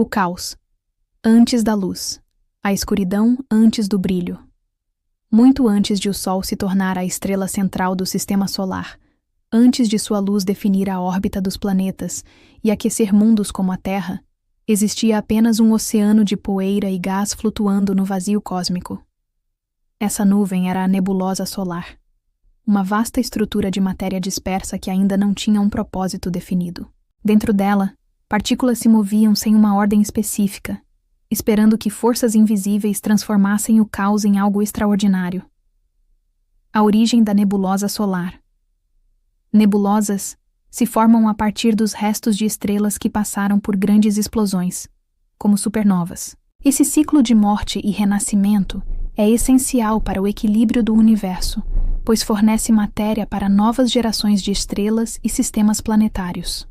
O caos, antes da luz. A escuridão antes do brilho. Muito antes de o Sol se tornar a estrela central do Sistema Solar, antes de sua luz definir a órbita dos planetas e aquecer mundos como a Terra, existia apenas um oceano de poeira e gás flutuando no vazio cósmico. Essa nuvem era a nebulosa solar, uma vasta estrutura de matéria dispersa que ainda não tinha um propósito definido. Dentro dela, partículas se moviam sem uma ordem específica, esperando que forças invisíveis transformassem o caos em algo extraordinário. A origem da nebulosa solar. Nebulosas se formam a partir dos restos de estrelas que passaram por grandes explosões, como supernovas. Esse ciclo de morte e renascimento é essencial para o equilíbrio do universo, pois fornece matéria para novas gerações de estrelas e sistemas planetários.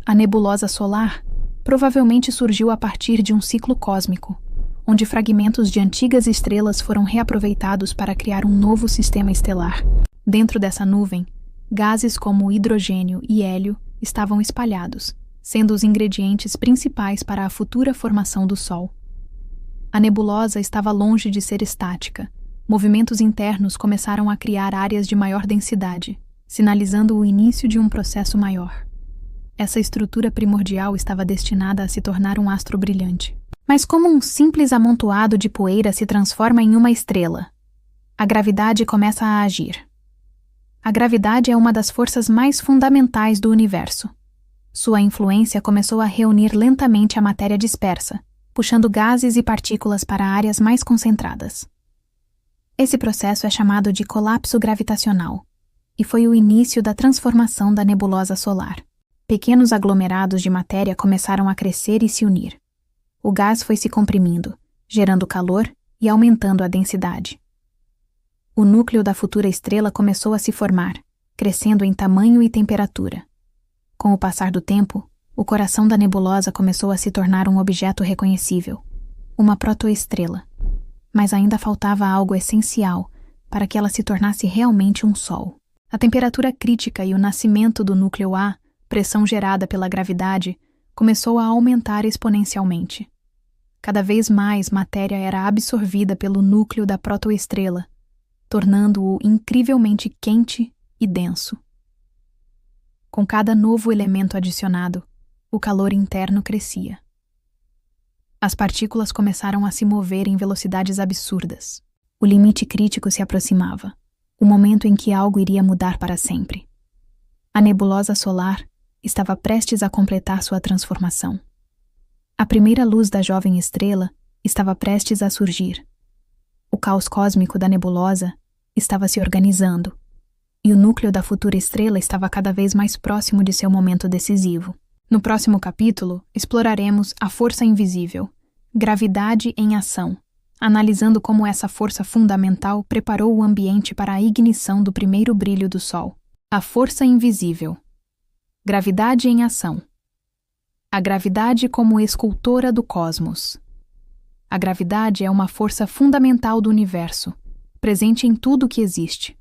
A nebulosa solar provavelmente surgiu a partir de um ciclo cósmico, onde fragmentos de antigas estrelas foram reaproveitados para criar um novo sistema estelar. Dentro dessa nuvem, gases como hidrogênio e hélio estavam espalhados, sendo os ingredientes principais para a futura formação do Sol. A nebulosa estava longe de ser estática. Movimentos internos começaram a criar áreas de maior densidade, sinalizando o início de um processo maior. Essa estrutura primordial estava destinada a se tornar um astro brilhante. Mas como um simples amontoado de poeira se transforma em uma estrela? A gravidade começa a agir. A gravidade é uma das forças mais fundamentais do universo. Sua influência começou a reunir lentamente a matéria dispersa, puxando gases e partículas para áreas mais concentradas. Esse processo é chamado de colapso gravitacional, e foi o início da transformação da nebulosa solar. Pequenos aglomerados de matéria começaram a crescer e se unir. O gás foi se comprimindo, gerando calor e aumentando a densidade. O núcleo da futura estrela começou a se formar, crescendo em tamanho e temperatura. Com o passar do tempo, o coração da nebulosa começou a se tornar um objeto reconhecível, uma protoestrela. Mas ainda faltava algo essencial para que ela se tornasse realmente um Sol. A temperatura crítica e o nascimento do núcleo A, pressão gerada pela gravidade, começou a aumentar exponencialmente. Cada vez mais matéria era absorvida pelo núcleo da protoestrela, tornando-o incrivelmente quente e denso. Com cada novo elemento adicionado, o calor interno crescia. As partículas começaram a se mover em velocidades absurdas. O limite crítico se aproximava, o momento em que algo iria mudar para sempre. A nebulosa solar estava prestes a completar sua transformação. A primeira luz da jovem estrela estava prestes a surgir. O caos cósmico da nebulosa estava se organizando, e o núcleo da futura estrela estava cada vez mais próximo de seu momento decisivo. No próximo capítulo, exploraremos a força invisível, gravidade em ação, analisando como essa força fundamental preparou o ambiente para a ignição do primeiro brilho do Sol. A força invisível. Gravidade em ação. A gravidade como escultora do cosmos. A gravidade é uma força fundamental do universo, presente em tudo que existe.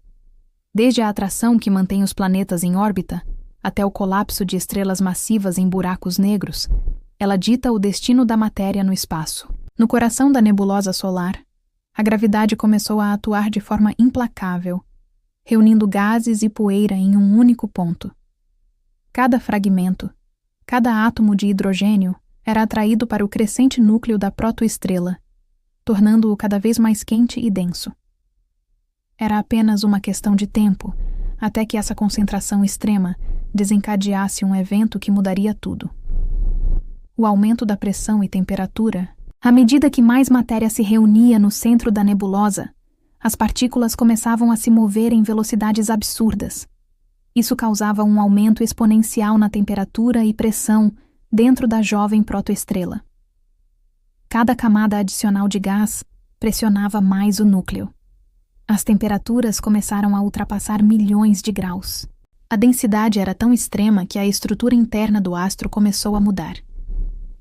Desde a atração que mantém os planetas em órbita, até o colapso de estrelas massivas em buracos negros, ela dita o destino da matéria no espaço. No coração da nebulosa solar, a gravidade começou a atuar de forma implacável, reunindo gases e poeira em um único ponto. Cada fragmento, cada átomo de hidrogênio era atraído para o crescente núcleo da protoestrela, tornando-o cada vez mais quente e denso. Era apenas uma questão de tempo, até que essa concentração extrema desencadeasse um evento que mudaria tudo. O aumento da pressão e temperatura. À medida que mais matéria se reunia no centro da nebulosa, as partículas começavam a se mover em velocidades absurdas. Isso causava um aumento exponencial na temperatura e pressão dentro da jovem protoestrela. Cada camada adicional de gás pressionava mais o núcleo. As temperaturas começaram a ultrapassar milhões de graus. A densidade era tão extrema que a estrutura interna do astro começou a mudar.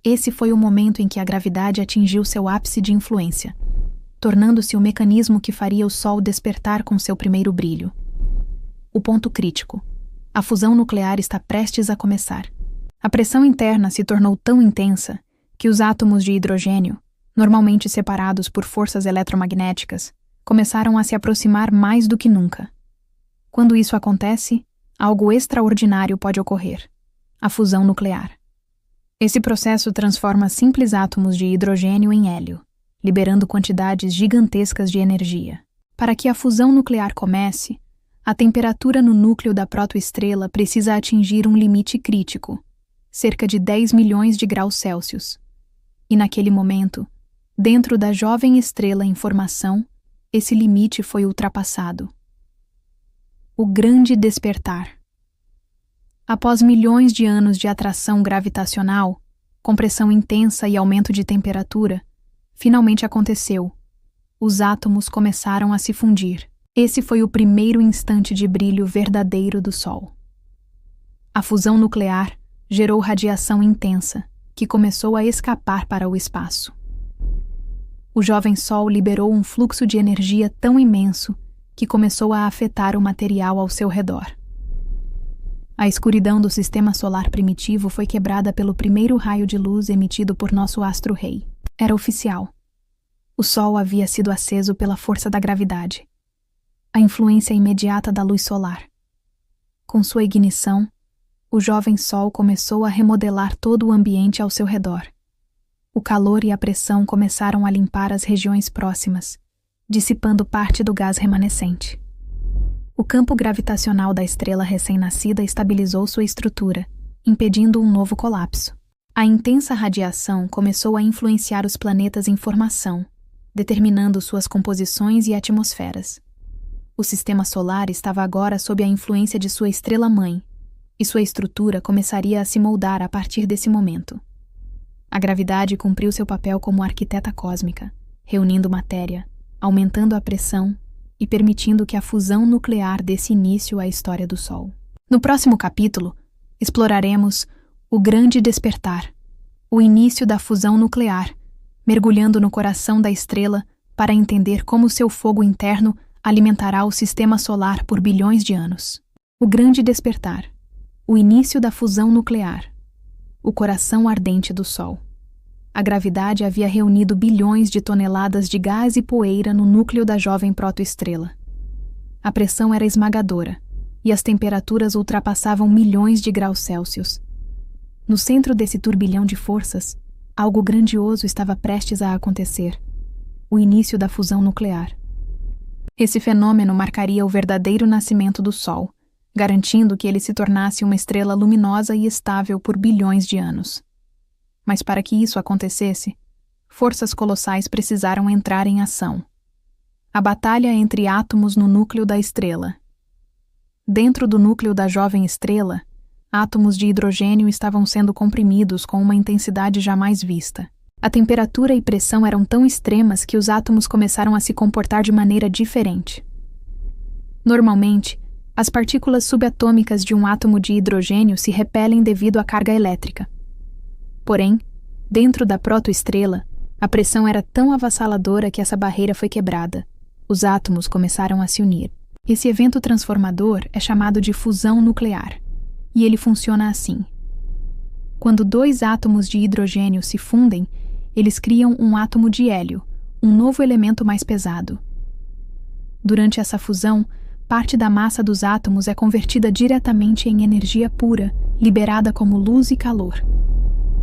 Esse foi o momento em que a gravidade atingiu seu ápice de influência, tornando-se o mecanismo que faria o Sol despertar com seu primeiro brilho. O ponto crítico. A fusão nuclear está prestes a começar. A pressão interna se tornou tão intensa que os átomos de hidrogênio, normalmente separados por forças eletromagnéticas, começaram a se aproximar mais do que nunca. Quando isso acontece, algo extraordinário pode ocorrer: a fusão nuclear. Esse processo transforma simples átomos de hidrogênio em hélio, liberando quantidades gigantescas de energia. Para que a fusão nuclear comece, a temperatura no núcleo da protoestrela precisa atingir um limite crítico, cerca de 10 milhões de graus Celsius. E naquele momento, dentro da jovem estrela em formação, esse limite foi ultrapassado. O grande despertar. Após milhões de anos de atração gravitacional, compressão intensa e aumento de temperatura, finalmente aconteceu. Os átomos começaram a se fundir. Esse foi o primeiro instante de brilho verdadeiro do Sol. A fusão nuclear gerou radiação intensa, que começou a escapar para o espaço. O jovem Sol liberou um fluxo de energia tão imenso que começou a afetar o material ao seu redor. A escuridão do sistema solar primitivo foi quebrada pelo primeiro raio de luz emitido por nosso astro-rei. Era oficial. O Sol havia sido aceso pela força da gravidade, a influência imediata da luz solar. Com sua ignição, o jovem Sol começou a remodelar todo o ambiente ao seu redor. O calor e a pressão começaram a limpar as regiões próximas, dissipando parte do gás remanescente. O campo gravitacional da estrela recém-nascida estabilizou sua estrutura, impedindo um novo colapso. A intensa radiação começou a influenciar os planetas em formação, determinando suas composições e atmosferas. O sistema solar estava agora sob a influência de sua estrela-mãe, e sua estrutura começaria a se moldar a partir desse momento. A gravidade cumpriu seu papel como arquiteta cósmica, reunindo matéria, aumentando a pressão e permitindo que a fusão nuclear desse início à história do Sol. No próximo capítulo, exploraremos o grande despertar, o início da fusão nuclear, mergulhando no coração da estrela para entender como seu fogo interno alimentará o sistema solar por bilhões de anos. O grande despertar, o início da fusão nuclear, o coração ardente do Sol. A gravidade havia reunido bilhões de toneladas de gás e poeira no núcleo da jovem protoestrela. A pressão era esmagadora, e as temperaturas ultrapassavam milhões de graus Celsius. No centro desse turbilhão de forças, algo grandioso estava prestes a acontecer: o início da fusão nuclear. Esse fenômeno marcaria o verdadeiro nascimento do Sol, garantindo que ele se tornasse uma estrela luminosa e estável por bilhões de anos. Mas para que isso acontecesse, forças colossais precisaram entrar em ação. A batalha entre átomos no núcleo da estrela. Dentro do núcleo da jovem estrela, átomos de hidrogênio estavam sendo comprimidos com uma intensidade jamais vista. A temperatura e pressão eram tão extremas que os átomos começaram a se comportar de maneira diferente. Normalmente, as partículas subatômicas de um átomo de hidrogênio se repelem devido à carga elétrica. Porém, dentro da protoestrela, a pressão era tão avassaladora que essa barreira foi quebrada. Os átomos começaram a se unir. Esse evento transformador é chamado de fusão nuclear, e ele funciona assim. Quando dois átomos de hidrogênio se fundem, eles criam um átomo de hélio, um novo elemento mais pesado. Durante essa fusão, parte da massa dos átomos é convertida diretamente em energia pura, liberada como luz e calor.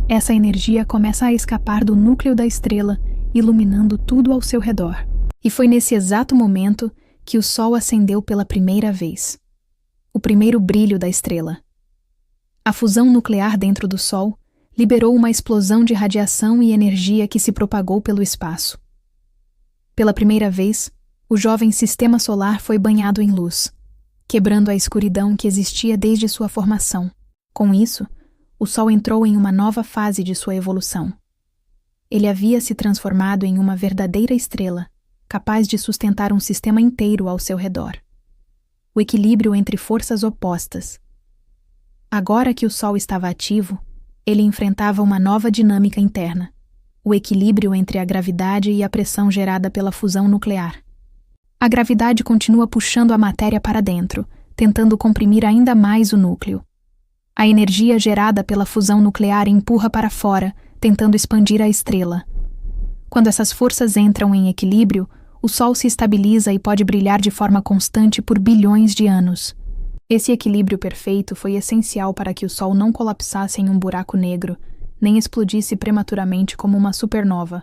Essa energia começa a escapar do núcleo da estrela, iluminando tudo ao seu redor. E foi nesse exato momento que o Sol acendeu pela primeira vez. O primeiro brilho da estrela. A fusão nuclear dentro do Sol liberou uma explosão de radiação e energia que se propagou pelo espaço. Pela primeira vez, o jovem sistema solar foi banhado em luz, quebrando a escuridão que existia desde sua formação. Com isso, o Sol entrou em uma nova fase de sua evolução. Ele havia se transformado em uma verdadeira estrela, capaz de sustentar um sistema inteiro ao seu redor. O equilíbrio entre forças opostas. Agora que o Sol estava ativo, ele enfrentava uma nova dinâmica interna, o equilíbrio entre a gravidade e a pressão gerada pela fusão nuclear. A gravidade continua puxando a matéria para dentro, tentando comprimir ainda mais o núcleo. A energia gerada pela fusão nuclear empurra para fora, tentando expandir a estrela. Quando essas forças entram em equilíbrio, o Sol se estabiliza e pode brilhar de forma constante por bilhões de anos. Esse equilíbrio perfeito foi essencial para que o Sol não colapsasse em um buraco negro, nem explodisse prematuramente como uma supernova,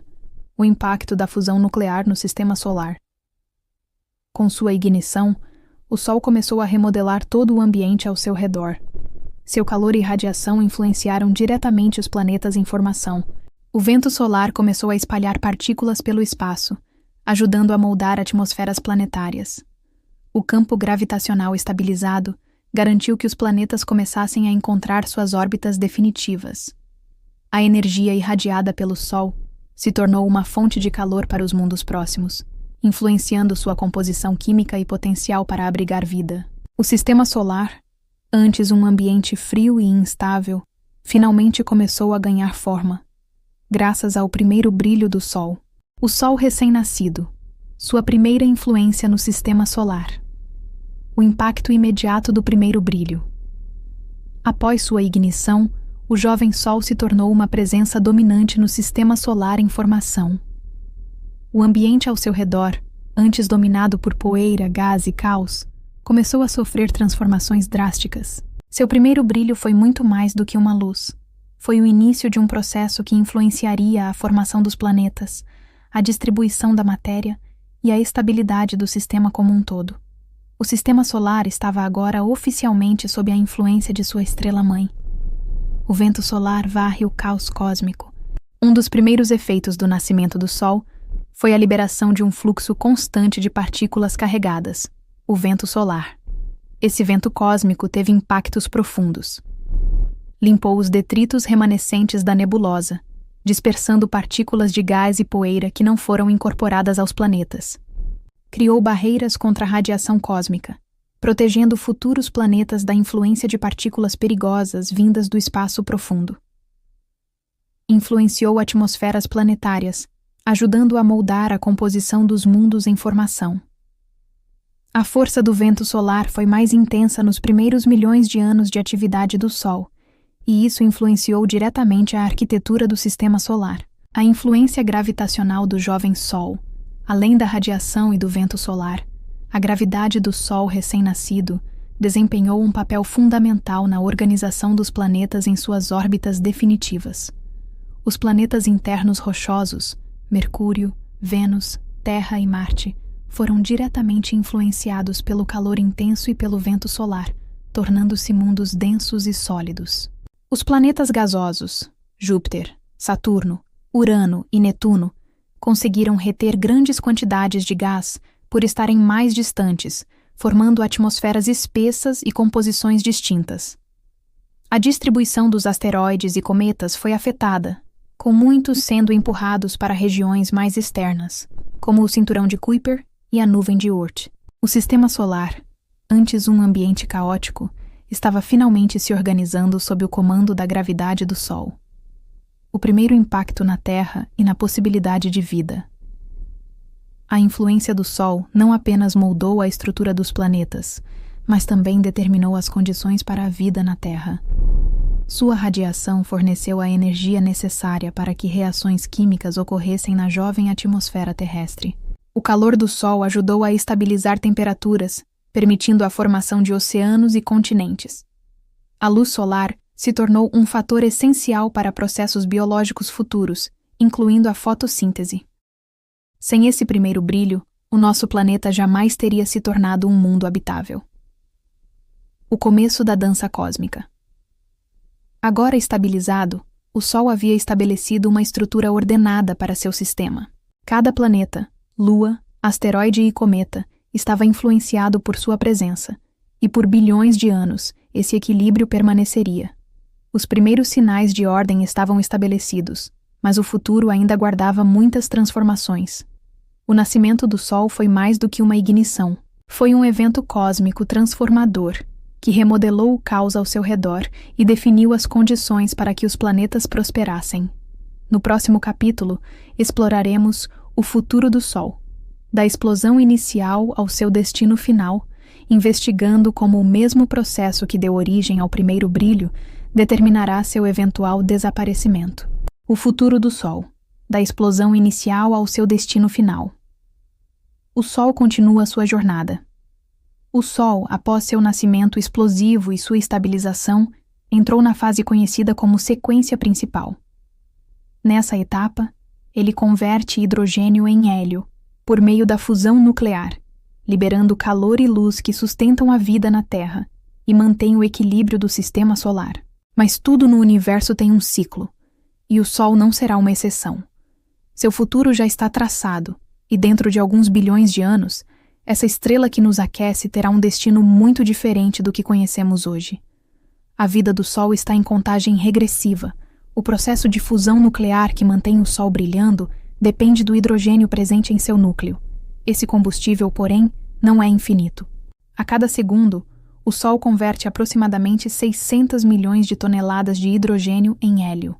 o impacto da fusão nuclear no sistema solar. Com sua ignição, o Sol começou a remodelar todo o ambiente ao seu redor. Seu calor e radiação influenciaram diretamente os planetas em formação. O vento solar começou a espalhar partículas pelo espaço, ajudando a moldar atmosferas planetárias. O campo gravitacional estabilizado garantiu que os planetas começassem a encontrar suas órbitas definitivas. A energia irradiada pelo Sol se tornou uma fonte de calor para os mundos próximos, influenciando sua composição química e potencial para abrigar vida. O sistema solar, antes um ambiente frio e instável, finalmente começou a ganhar forma, graças ao primeiro brilho do Sol. O Sol recém-nascido, sua primeira influência no sistema solar. O impacto imediato do primeiro brilho. Após sua ignição, o jovem Sol se tornou uma presença dominante no sistema solar em formação. O ambiente ao seu redor, antes dominado por poeira, gás e caos, começou a sofrer transformações drásticas. Seu primeiro brilho foi muito mais do que uma luz. Foi o início de um processo que influenciaria a formação dos planetas, a distribuição da matéria e a estabilidade do sistema como um todo. O sistema solar estava agora oficialmente sob a influência de sua estrela-mãe. O vento solar varre o caos cósmico. Um dos primeiros efeitos do nascimento do Sol foi a liberação de um fluxo constante de partículas carregadas, o vento solar. Esse vento cósmico teve impactos profundos. Limpou os detritos remanescentes da nebulosa, dispersando partículas de gás e poeira que não foram incorporadas aos planetas. Criou barreiras contra a radiação cósmica, protegendo futuros planetas da influência de partículas perigosas vindas do espaço profundo. Influenciou atmosferas planetárias, ajudando a moldar a composição dos mundos em formação. A força do vento solar foi mais intensa nos primeiros milhões de anos de atividade do Sol, e isso influenciou diretamente a arquitetura do sistema solar. A influência gravitacional do jovem Sol, além da radiação e do vento solar, a gravidade do Sol recém-nascido desempenhou um papel fundamental na organização dos planetas em suas órbitas definitivas. Os planetas internos rochosos, Mercúrio, Vênus, Terra e Marte, foram diretamente influenciados pelo calor intenso e pelo vento solar, tornando-se mundos densos e sólidos. Os planetas gasosos, Júpiter, Saturno, Urano e Netuno, conseguiram reter grandes quantidades de gás por estarem mais distantes, formando atmosferas espessas e composições distintas. A distribuição dos asteroides e cometas foi afetada, com muitos sendo empurrados para regiões mais externas, como o cinturão de Kuiper e a nuvem de Oort. O sistema solar, antes um ambiente caótico, estava finalmente se organizando sob o comando da gravidade do Sol. O primeiro impacto na Terra e na possibilidade de vida. A influência do Sol não apenas moldou a estrutura dos planetas, mas também determinou as condições para a vida na Terra. Sua radiação forneceu a energia necessária para que reações químicas ocorressem na jovem atmosfera terrestre. O calor do Sol ajudou a estabilizar temperaturas, permitindo a formação de oceanos e continentes. A luz solar se tornou um fator essencial para processos biológicos futuros, incluindo a fotossíntese. Sem esse primeiro brilho, o nosso planeta jamais teria se tornado um mundo habitável. O começo da dança cósmica. Agora estabilizado, o Sol havia estabelecido uma estrutura ordenada para seu sistema. Cada planeta, lua, asteroide e cometa estava influenciado por sua presença, e por bilhões de anos esse equilíbrio permaneceria. Os primeiros sinais de ordem estavam estabelecidos, mas o futuro ainda guardava muitas transformações. O nascimento do Sol foi mais do que uma ignição. Foi um evento cósmico transformador, que remodelou o caos ao seu redor e definiu as condições para que os planetas prosperassem. No próximo capítulo, exploraremos o futuro do Sol, da explosão inicial ao seu destino final, investigando como o mesmo processo que deu origem ao primeiro brilho determinará seu eventual desaparecimento. O futuro do Sol, da explosão inicial ao seu destino final. O Sol continua sua jornada. O Sol, após seu nascimento explosivo e sua estabilização, entrou na fase conhecida como sequência principal. Nessa etapa, ele converte hidrogênio em hélio, por meio da fusão nuclear, liberando calor e luz que sustentam a vida na Terra e mantêm o equilíbrio do sistema solar. Mas tudo no universo tem um ciclo, e o Sol não será uma exceção. Seu futuro já está traçado, e dentro de alguns bilhões de anos, essa estrela que nos aquece terá um destino muito diferente do que conhecemos hoje. A vida do Sol está em contagem regressiva. O processo de fusão nuclear que mantém o Sol brilhando depende do hidrogênio presente em seu núcleo. Esse combustível, porém, não é infinito. A cada segundo, o Sol converte aproximadamente 600 milhões de toneladas de hidrogênio em hélio.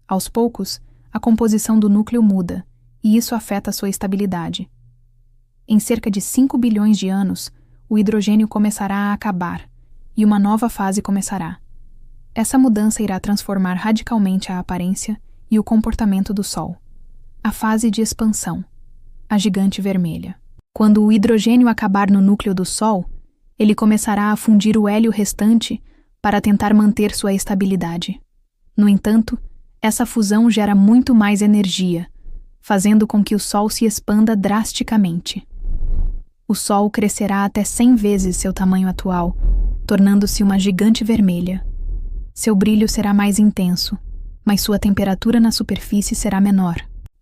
Aos poucos, a composição do núcleo muda, e isso afeta sua estabilidade. Em cerca de 5 bilhões de anos, o hidrogênio começará a acabar, e uma nova fase começará. Essa mudança irá transformar radicalmente a aparência e o comportamento do Sol. A fase de expansão, a gigante vermelha. Quando o hidrogênio acabar no núcleo do Sol, ele começará a fundir o hélio restante para tentar manter sua estabilidade. No entanto, essa fusão gera muito mais energia, fazendo com que o Sol se expanda drasticamente. O Sol crescerá até 100 vezes seu tamanho atual, tornando-se uma gigante vermelha. Seu brilho será mais intenso, mas sua temperatura na superfície será menor.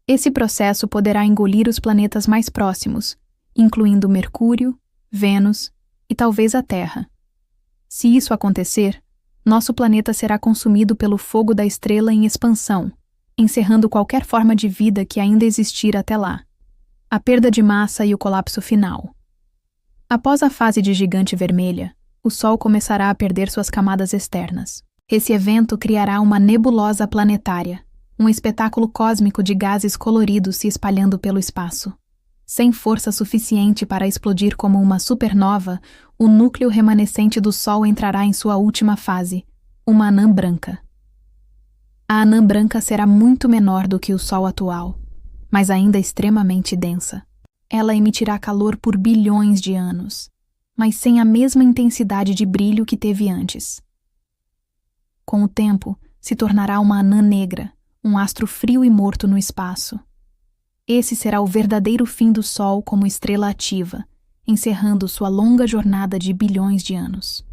Esse processo poderá engolir os planetas mais próximos, incluindo Mercúrio, Vênus e talvez a Terra. Se isso acontecer, nosso planeta será consumido pelo fogo da estrela em expansão, encerrando qualquer forma de vida que ainda existir até lá. A perda de massa e o colapso final. Após a fase de gigante vermelha, o Sol começará a perder suas camadas externas. Esse evento criará uma nebulosa planetária, um espetáculo cósmico de gases coloridos se espalhando pelo espaço. Sem força suficiente para explodir como uma supernova, o núcleo remanescente do Sol entrará em sua última fase, uma anã branca. A anã branca será muito menor do que o Sol atual, mas ainda extremamente densa. Ela emitirá calor por bilhões de anos, mas sem a mesma intensidade de brilho que teve antes. Com o tempo, se tornará uma anã negra, um astro frio e morto no espaço. Esse será o verdadeiro fim do Sol como estrela ativa, encerrando sua longa jornada de bilhões de anos.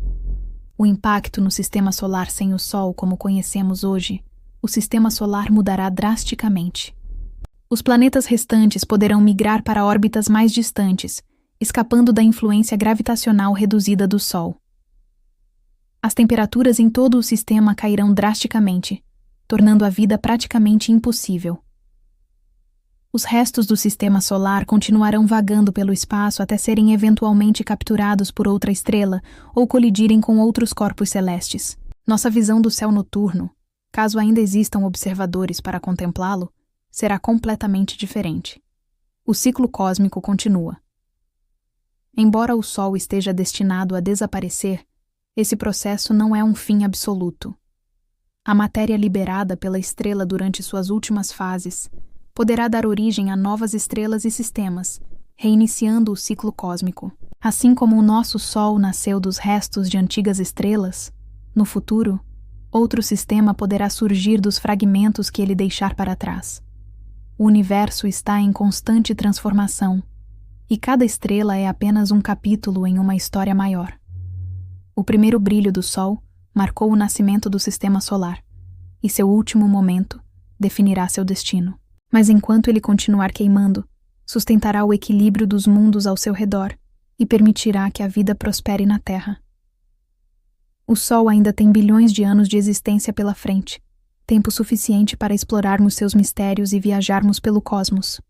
O impacto no sistema solar sem o Sol como conhecemos hoje, o sistema solar mudará drasticamente. Os planetas restantes poderão migrar para órbitas mais distantes, escapando da influência gravitacional reduzida do Sol. As temperaturas em todo o sistema cairão drasticamente, tornando a vida praticamente impossível. Os restos do sistema solar continuarão vagando pelo espaço até serem eventualmente capturados por outra estrela ou colidirem com outros corpos celestes. Nossa visão do céu noturno, caso ainda existam observadores para contemplá-lo, será completamente diferente. O ciclo cósmico continua. Embora o Sol esteja destinado a desaparecer, esse processo não é um fim absoluto. A matéria liberada pela estrela durante suas últimas fases poderá dar origem a novas estrelas e sistemas, reiniciando o ciclo cósmico. Assim como o nosso Sol nasceu dos restos de antigas estrelas, no futuro, outro sistema poderá surgir dos fragmentos que ele deixar para trás. O universo está em constante transformação, e cada estrela é apenas um capítulo em uma história maior. O primeiro brilho do Sol marcou o nascimento do sistema solar, e seu último momento definirá seu destino. Mas enquanto ele continuar queimando, sustentará o equilíbrio dos mundos ao seu redor e permitirá que a vida prospere na Terra. O Sol ainda tem bilhões de anos de existência pela frente, tempo suficiente para explorarmos seus mistérios e viajarmos pelo cosmos.